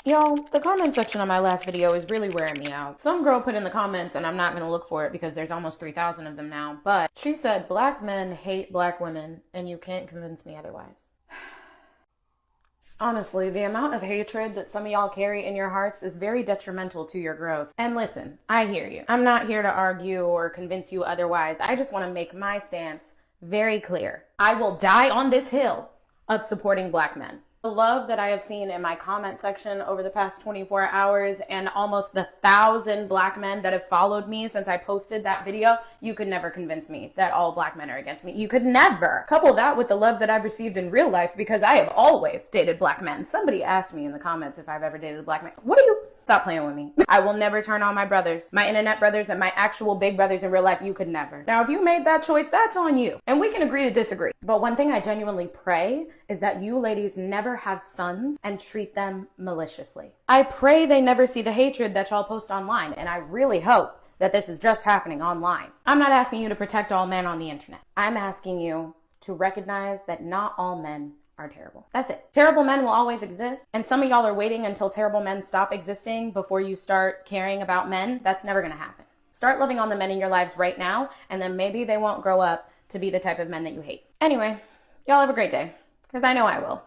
Y'all, the comment section on my last video is really wearing me out. Some girl put in the comments, and I'm not gonna look for it because there's almost 3,000 of them now, but she said black men hate black women, and you can't convince me otherwise. Honestly, the amount of hatred that some of y'all carry in your hearts is very detrimental to your growth. And listen, I hear you. I'm not here to argue or convince you otherwise. I just want to make my stance very clear. I will die on this hill of supporting black men. The love that I have seen in my comment section over the past 24 hours and almost the 1,000 black men that have followed me since I posted that video, you could never convince me that all black men are against me. You could never. Couple that with the love that I've received in real life because I have always dated black men. Somebody asked me in the comments if I've ever dated a black man. What are you? Stop playing with me. I will never turn on my brothers, my internet brothers, and my actual big brothers in real life. You could never. Now, if you made that choice, that's on you. And we can agree to disagree. But one thing I genuinely pray is that you ladies never have sons and treat them maliciously. I pray they never see the hatred that y'all post online. And I really hope that this is just happening online. I'm not asking you to protect all men on the internet. I'm asking you to recognize that not all men are terrible. That's it. Terrible men will always exist. And some of y'all are waiting until terrible men stop existing before you start caring about men. That's never going to happen. Start loving on the men in your lives right now, and then maybe they won't grow up to be the type of men that you hate. Anyway, y'all have a great day, because I know I will.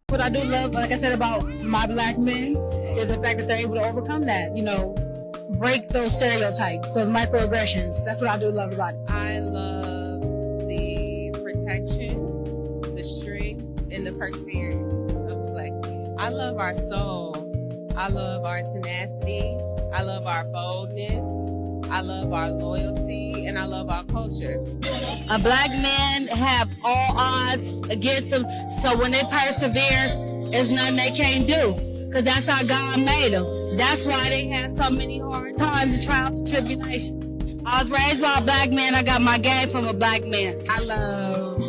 What I do love, like I said, about my black men is the fact that they're able to overcome that, break those stereotypes, those microaggressions. That's what I do love about it. I love the protection, the strength, and the perseverance of the black man. I love our soul. I love our tenacity. I love our boldness. I love our loyalty, and I love our culture. A black man have all odds against them, so when they persevere, there's nothing they can't do, because that's how God made them. That's why they had so many hard times and trials and tribulations. I was raised by a black man. I got my game from a black man. I love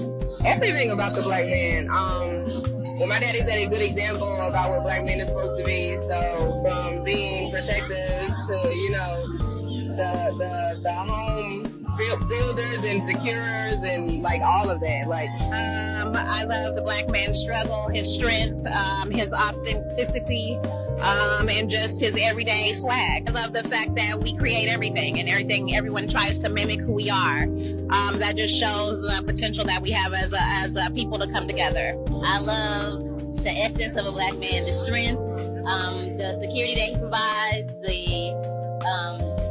everything about the black man. Well, my daddy set a good example about what black men are supposed to be. So from being protectors to, the home builders and securers and like all of that. I love the black man's struggle, his strength, his authenticity, and just his everyday swag. I love the fact that we create everything and everyone tries to mimic who we are. That just shows the potential that we have as a people to come together. I love the essence of a black man, the strength, the security that he provides, the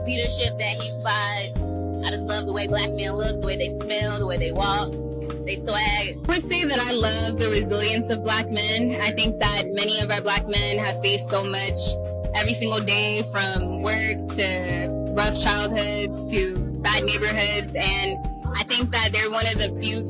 leadership that he provides. I just love the way black men look, the way they smell, the way they walk, they swag. I would say that I love the resilience of black men. I think that many of our black men have faced so much every single day, from work to rough childhoods to bad neighborhoods, and I think that they're one of the few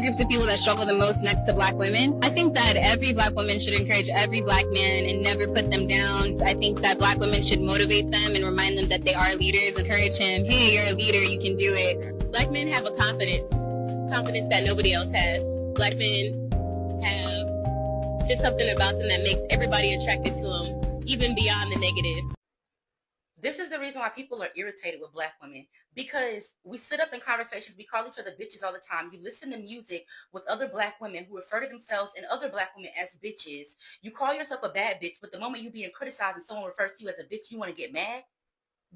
groups of people that struggle the most next to black women. I think that every black woman should encourage every black man and never put them down. I think that black women should motivate them and remind them that they are leaders. Encourage him, hey, you're a leader, you can do it. Black men have a confidence that nobody else has. Black men have just something about them that makes everybody attracted to them, even beyond the negatives. This is the reason why people are irritated with black women, because we sit up in conversations, we call each other bitches all the time. You listen to music with other black women who refer to themselves and other black women as bitches. You call yourself a bad bitch, but the moment you being criticized and someone refers to you as a bitch, you want to get mad?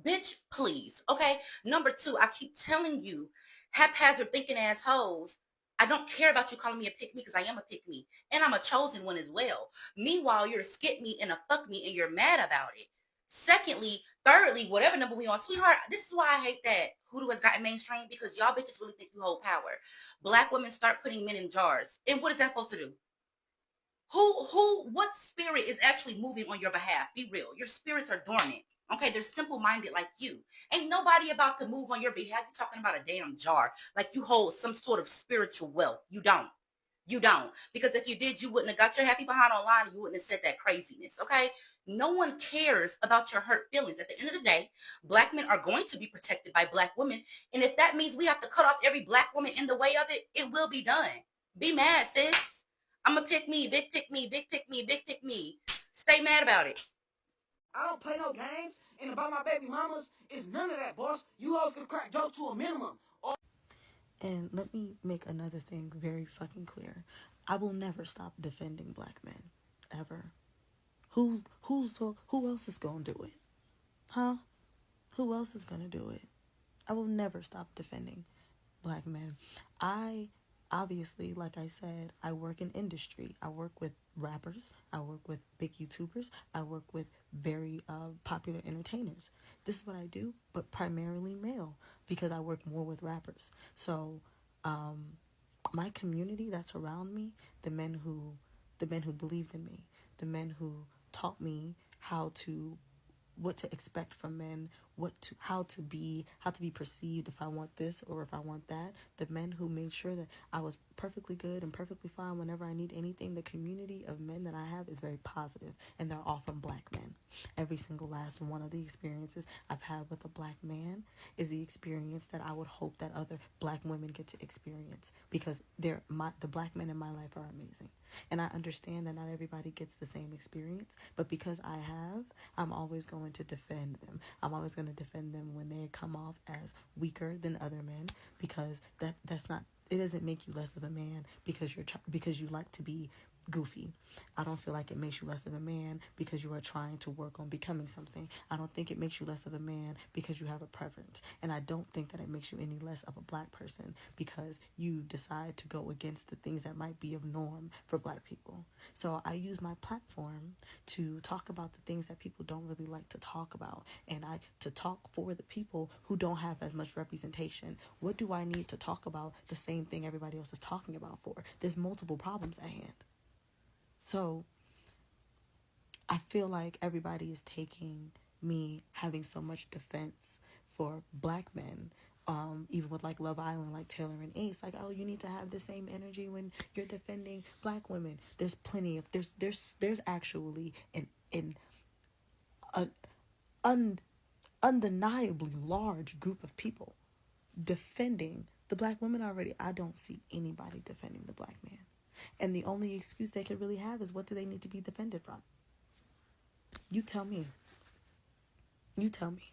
Bitch, please. Okay. Number two, I keep telling you, haphazard thinking assholes, I don't care about you calling me a pick me, because I am a pick me, and I'm a chosen one as well. Meanwhile, you're a skip me and a fuck me, and you're mad about it. Thirdly, whatever number we on, sweetheart, this is why I hate that Hoodoo has gotten mainstream, because y'all bitches really think you hold power. Black women start putting men in jars. And what is that supposed to do? What spirit is actually moving on your behalf? Be real. Your spirits are dormant. Okay, they're simple-minded like you. Ain't nobody about to move on your behalf. You're talking about a damn jar. Like you hold some sort of spiritual wealth. You don't. You don't. Because if you did, you wouldn't have got your happy behind online, and you wouldn't have said that craziness, okay? No one cares about your hurt feelings. At the end of the day, black men are going to be protected by black women. And if that means we have to cut off every black woman in the way of it, it will be done. Be mad, sis. I'm a pick me, big pick me, big pick me, big pick me. Stay mad about it. I don't play no games, and about my baby mamas, it's none of that, boss. You always can crack jokes to a minimum. And let me make another thing very fucking clear. I will never stop defending black men. Ever. Who else is gonna do it? Huh? Who else is gonna do it? I will never stop defending black men. I obviously, like I said, I work in industry. I work with rappers. I work with big YouTubers. I work with very popular entertainers. This is what I do, but primarily male because I work more with rappers. So, my community that's around me, the men who believed in me, the men who taught me what to expect from men, how to be perceived if I want this or if I want that. The men who made sure that I was perfectly good and perfectly fine whenever I need anything. The community of men that I have is very positive, and they're all from black men. Every single last one of the experiences I've had with a black man is the experience that I would hope that other black women get to experience, because the black men in my life are amazing. And I understand that not everybody gets the same experience, but because I have, I'm always going to defend them. I'm always going to defend them when they come off as weaker than other men, because that's not, it doesn't make you less of a man because you like to be goofy. I don't feel like it makes you less of a man because you are trying to work on becoming something. I don't think it makes you less of a man because you have a preference. And I don't think that it makes you any less of a black person because you decide to go against the things that might be of norm for black people. So I use my platform to talk about the things that people don't really like to talk about, and to talk for the people who don't have as much representation. What do I need to talk about the same thing everybody else is talking about for? There's multiple problems at hand. So I feel like everybody is taking me having so much defense for black men, even with like Love Island, like Taylor and Ace, like, oh, you need to have the same energy when you're defending black women. There's plenty of there's actually an undeniably large group of people defending the black women already. I don't see anybody defending the black man. And the only excuse they could really have is, what do they need to be defended from? You tell me. You tell me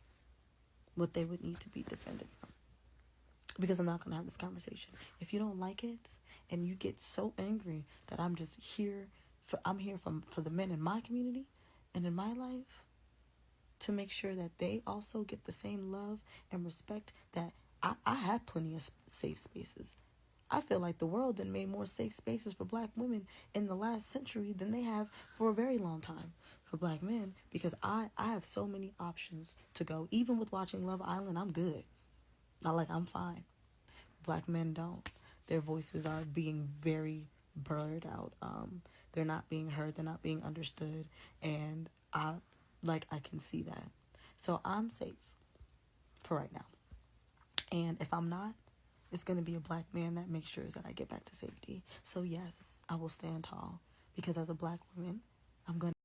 what they would need to be defended from. Because I'm not going to have this conversation. If you don't like it and you get so angry that I'm just here, I'm here for the men in my community and in my life to make sure that they also get the same love and respect that I have plenty of safe spaces. I feel like the world then made more safe spaces for black women in the last century than they have for a very long time for black men, because I have so many options to go. Even with watching Love Island, I'm good. Not like I'm fine. Black men don't. Their voices are being very blurred out. They're not being heard. They're not being understood. And I can see that. So I'm safe for right now. And if I'm not, it's going to be a black man that makes sure that I get back to safety. So yes, I will stand tall, because as a black woman, I'm going to